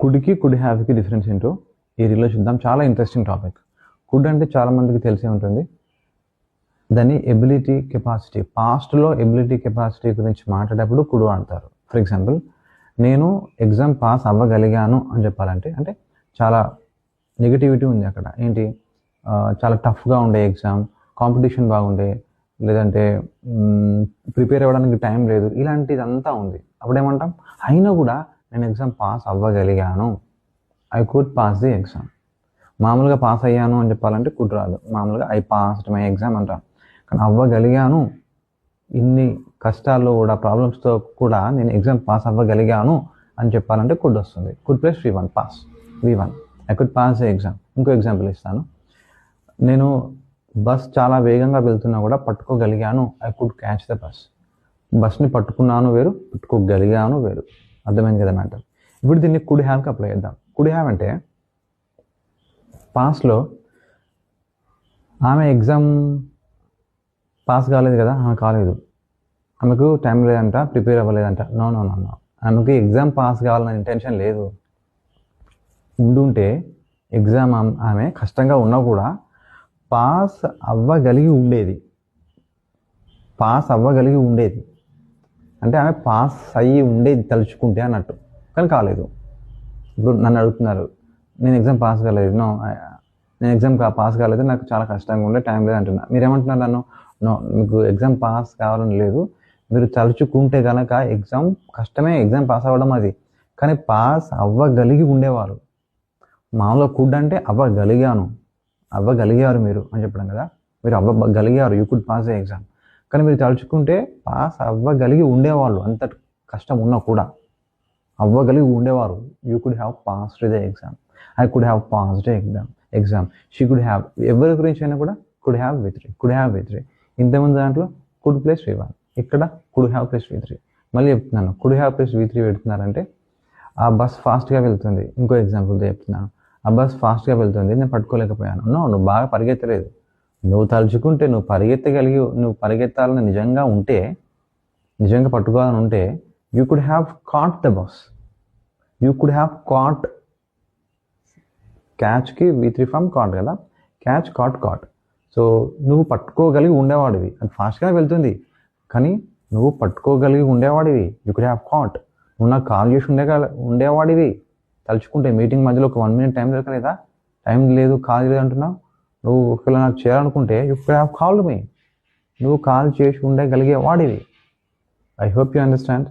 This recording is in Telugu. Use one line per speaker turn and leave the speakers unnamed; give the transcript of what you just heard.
కుడ్కి కుడ్ హ్యావ్కి డిఫరెన్స్ ఏంటో ఈ రీల్లో చూద్దాం. చాలా ఇంట్రెస్టింగ్ టాపిక్. కుడ్ అంటే చాలా మందికి తెలిసే ఉంటుంది. దాన్ని ఎబిలిటీ, కెపాసిటీ, పాస్ట్లో ఎబిలిటీ కెపాసిటీ గురించి మాట్లాడేటప్పుడు కుడ్ వాడతారు. ఫర్ ఎగ్జాంపుల్, నేను ఎగ్జామ్ పాస్ అవ్వగలిగాను అని చెప్పాలంటే, అంటే చాలా నెగిటివిటీ ఉంది అక్కడ. ఏంటి, చాలా టఫ్గా ఉండే ఎగ్జామ్, కాంపిటీషన్ బాగుండే, లేదంటే ప్రిపేర్ అవ్వడానికి టైం లేదు, ఇలాంటిదంతా ఉంది. అప్పుడేమంటాం, అయినా కూడా నేను ఎగ్జామ్ పాస్ అవ్వగలిగాను, I could pass the exam. మామూలుగా పాస్ అయ్యాను అని చెప్పాలంటే కుడ్ రాదు. మామూలుగా ఐ పాస్డ్ మై ఎగ్జామ్ అంటాం. కానీ అవ్వగలిగాను, ఇన్ని కష్టాల్లో కూడా, ప్రాబ్లమ్స్తో కూడా నేను ఎగ్జామ్ పాస్ అవ్వగలిగాను అని చెప్పాలంటే కుడ్ వస్తుంది. Could plus V1, pass, V1, I could pass the exam. ఇంకో ఎగ్జాంపుల్ ఇస్తాను. నేను బస్ చాలా వేగంగా వెళ్తున్నా కూడా పట్టుకోగలిగాను, I could catch the bus. బస్ని పట్టుకున్నాను వేరు, పట్టుకోగలిగాను వేరు. అర్థమైంది కదా మ్యాటర్. ఇప్పుడు దీన్ని కుడ్ హ్యావ్కి అప్లై చేద్దాం. కుడ్ హ్యావ్ అంటే పాస్లో ఆమె ఎగ్జామ్ పాస్ కాలేదు కదా, ఆమె కాలేదు, ఆమెకు టైం లేదంట, ప్రిపేర్ అవ్వలేదంట. నో నో నో నో, ఆమెకి ఎగ్జామ్ పాస్ కావాలన్న ఇంటెన్షన్ లేదు. ఉండుంటే ఎగ్జామ్ ఆమె కష్టంగా ఉన్నా కూడా పాస్ అవ్వగలిగి ఉండేది. పాస్ అవ్వగలిగి ఉండేది అంటే ఆమె పాస్ అయ్యి ఉండేది తలుచుకుంటే అన్నట్టు, కానీ కాలేదు. ఇప్పుడు నన్ను అడుగుతున్నారు, నేను ఎగ్జామ్ పాస్ కాలేదు, నో నేను ఎగ్జామ్ పాస్ కాలేదు, నాకు చాలా కష్టంగా ఉండే, టైం లేదు అంటున్నా. మీరేమంటున్నారు నన్ను? నో, మీకు ఎగ్జామ్ పాస్ కావాలని లేదు, మీరు తలుచుకుంటే కనుక ఎగ్జామ్ కష్టమే, ఎగ్జామ్ పాస్ అవ్వడం అది, కానీ పాస్ అవ్వగలిగి ఉండేవారు. మామూలుగా కుడ్ అంటే అవ్వగలిగాను, అవ్వగలిగారు మీరు అని చెప్పడం కదా. మీరు అవ్వగలిగారు, you could pass the exam. కానీ మీరు తలుచుకుంటే పాస్ అవ్వగలిగి ఉండేవాళ్ళు, అంత కష్టం ఉన్నా కూడా అవ్వగలిగి ఉండేవారు. You could have passed the exam, I could have passed exam, she could have. ఎవరి గురించి అయినా కూడా could have V3, could have V3. ఇంతకుముందు దాంట్లో కుడ్ ప్లస్ V1, ఇక్కడ కుడ్ హ్యావ్ ప్లస్ V3. మళ్ళీ చెప్తున్నాను, కుడ్ హ్యావ్ ప్లస్ V3 పెడుతున్నారంటే ఆ బస్ ఫాస్ట్గా వెళ్తుంది. ఇంకో ఎగ్జాంపుల్తో చెప్తున్నాను, ఆ బస్ ఫాస్ట్గా వెళ్తుంది, నేను పట్టుకోలేకపోయాను. నువ్వు బాగా పరిగెత్తలేదు. నువ్వు తలుచుకుంటే, నువ్వు పరిగెత్తాలని నిజంగా ఉంటే, నిజంగా పట్టుకోవాలని ఉంటే, you could have caught the bus, you could have caught. క్యాచ్కి V3 ఫామ్ కాట్ కదా, క్యాచ్, కాట్. సో నువ్వు పట్టుకోగలిగి ఉండేవాడివి. అది ఫాస్ట్గా వెళ్తుంది కానీ నువ్వు పట్టుకోగలిగి ఉండేవాడివి, యూ కుడ్ హ్యావ్ కాట్. నువ్వు నాకు కాల్ చేసి ఉండేవాడివి తలుచుకుంటే. మీటింగ్ మధ్యలో ఒక 1 minute టైం దొరకలేదా, టైం లేదు, కాల్ లేదు అంటున్నావు. నువ్వు ఒకవేళ నాకు చేయాలనుకుంటే you could have called me, నువ్వు కాల్ చేసి ఉండగలిగే వాడివి. I hope you understand.